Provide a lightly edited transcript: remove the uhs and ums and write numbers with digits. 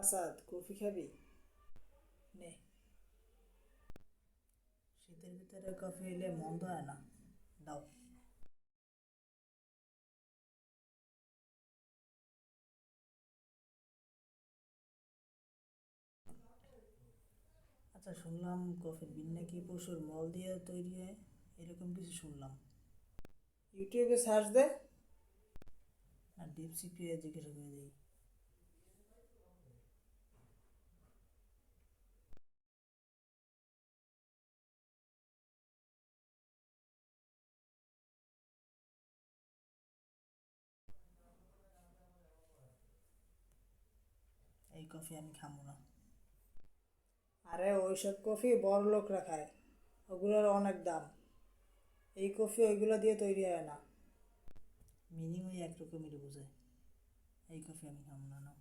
Asad coffee খাবি? নে, শীতের ভিতরে কফি এলে মন্দ হয় না। দাও। আচ্ছা, শুনলাম কফির বিন নাকি পশুর মল দিয়ে তৈরি হয়, এরকম কিছু শুনলাম। ইউটিউবে সার্চ দে, না ডিপসিকে জিজ্ঞাসা করে দিই। এই কফি আমি খাবো না। আরে ওইসব কফি বড় লোকরা খায়, ওগুলোর অনেক দাম। এই কফি ওইগুলো দিয়ে তৈরি হয় না। মিনিং ওই একরকমেরই বোঝায়। এই কফি আমি খাবো না, না।